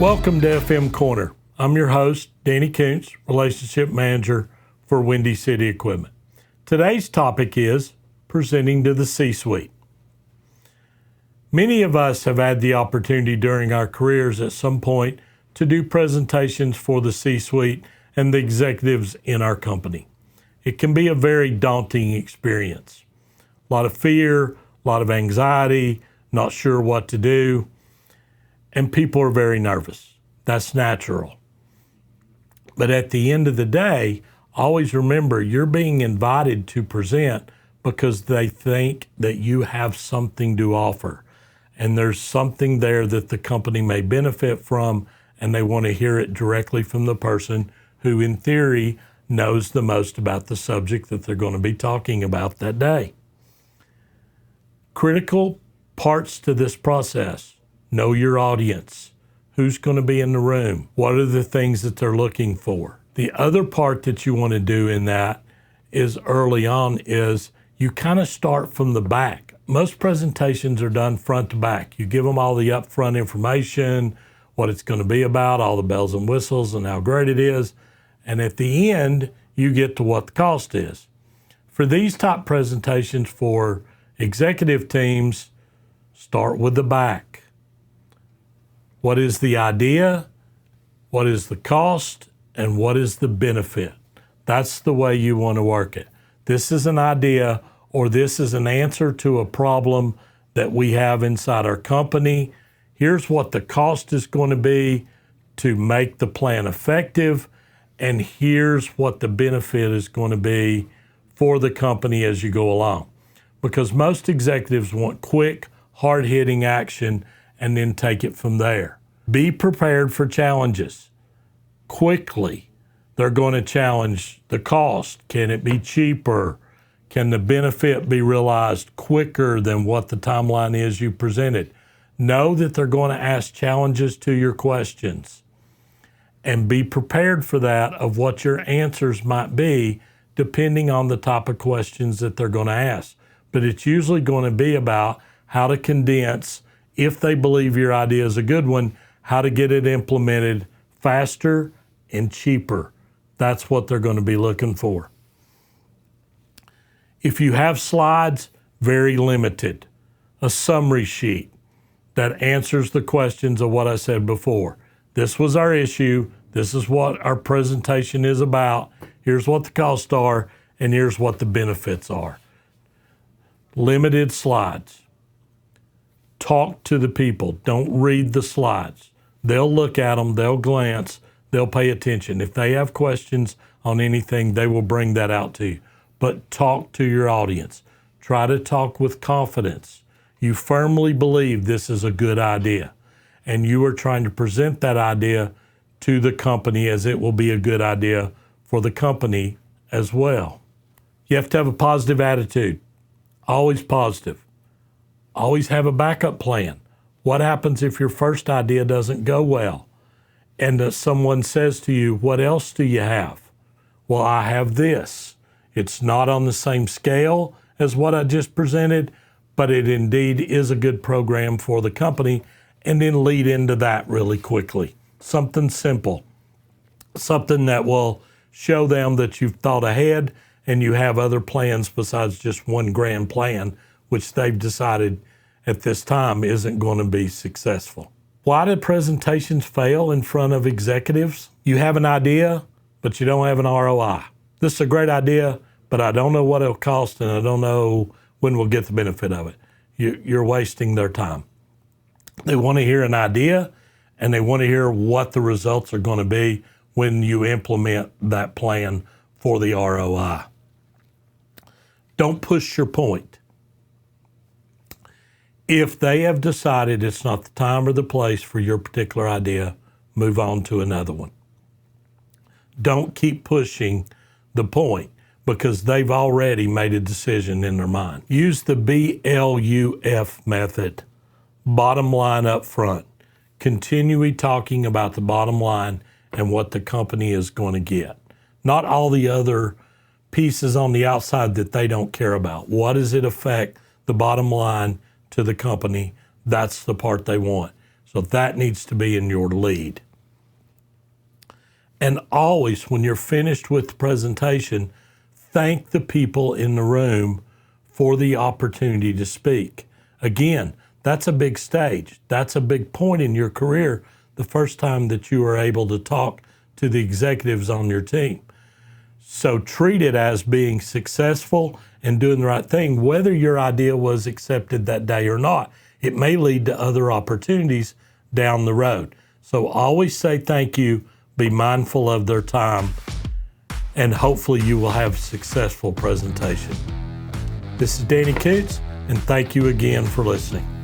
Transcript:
Welcome to FM Corner. I'm your host, Danny Koontz, Relationship Manager for Windy City Equipment. Today's topic is presenting to the C-suite. Many of us have had the opportunity during our careers at some point to do presentations for the C-suite and the executives in our company. It can be a very daunting experience. A lot of fear, a lot of anxiety, not sure what to do, and people are very nervous. That's natural. But at the end of the day, always remember you're being invited to present because they think that you have something to offer. And there's something there that the company may benefit from, and they want to hear it directly from the person who, in theory, knows the most about the subject that they're going to be talking about that day. Critical parts to this process: know your audience. Who's going to be in the room? What are the things that they're looking for? The other part that you want to do in that is early on is you kind of start from the back. Most presentations are done front to back. You give them all the upfront information, what it's going to be about, all the bells and whistles and how great it is. And at the end, you get to what the cost is. For these type presentations for executive teams, start with the back. What is the idea? What is the cost? And what is the benefit? That's the way you want to work it. This is an idea, or this is an answer to a problem that we have inside our company. Here's what the cost is going to be to make the plan effective, and here's what the benefit is going to be for the company as you go along. Because most executives want quick, hard-hitting action and then take it from there. Be prepared for challenges. Quickly, they're going to challenge the cost. Can it be cheaper? Can the benefit be realized quicker than what the timeline is you presented? Know that they're going to ask challenges to your questions, and be prepared for that of what your answers might be depending on the type of questions that they're going to ask. But it's usually going to be about how to condense, if they believe your idea is a good one, how to get it implemented faster and cheaper. That's what they're going to be looking for. If you have slides, very limited. A summary sheet that answers the questions of what I said before. This was our issue. This is what our presentation is about. Here's what the costs are, and here's what the benefits are. Limited slides. Talk to the people. Don't read the slides. They'll look at them, they'll glance, they'll pay attention. If they have questions on anything, they will bring that out to you. But talk to your audience. Try to talk with confidence. You firmly believe this is a good idea, and you are trying to present that idea to the company as it will be a good idea for the company as well. You have to have a positive attitude. Always positive. Always have a backup plan. What happens if your first idea doesn't go well and someone says to you, what else do you have? Well, I have this. It's not on the same scale as what I just presented, but it indeed is a good program for the company, and then lead into that really quickly. Something simple, something that will show them that you've thought ahead and you have other plans besides just one grand plan, which they've decided at this time isn't going to be successful. Why do presentations fail in front of executives? You have an idea, but you don't have an ROI. This is a great idea, but I don't know what it'll cost, and I don't know when we'll get the benefit of it. You're wasting their time. They want to hear an idea, and they want to hear what the results are going to be when you implement that plan for the ROI. Don't push your point. If they have decided it's not the time or the place for your particular idea, move on to another one. Don't keep pushing the point because they've already made a decision in their mind. Use the BLUF method, bottom line up front. Continually talking about the bottom line and what the company is going to get. Not all the other pieces on the outside that they don't care about. What does it affect the bottom line to the company? That's the part they want. So that needs to be in your lead. And always, when you're finished with the presentation, thank the people in the room for the opportunity to speak. Again, that's a big stage. That's a big point in your career, the first time that you are able to talk to the executives on your team. So treat it as being successful and doing the right thing, whether your idea was accepted that day or not. It may lead to other opportunities down the road. So always say thank you, be mindful of their time, and hopefully you will have a successful presentation. This is Danny Koontz, and thank you again for listening.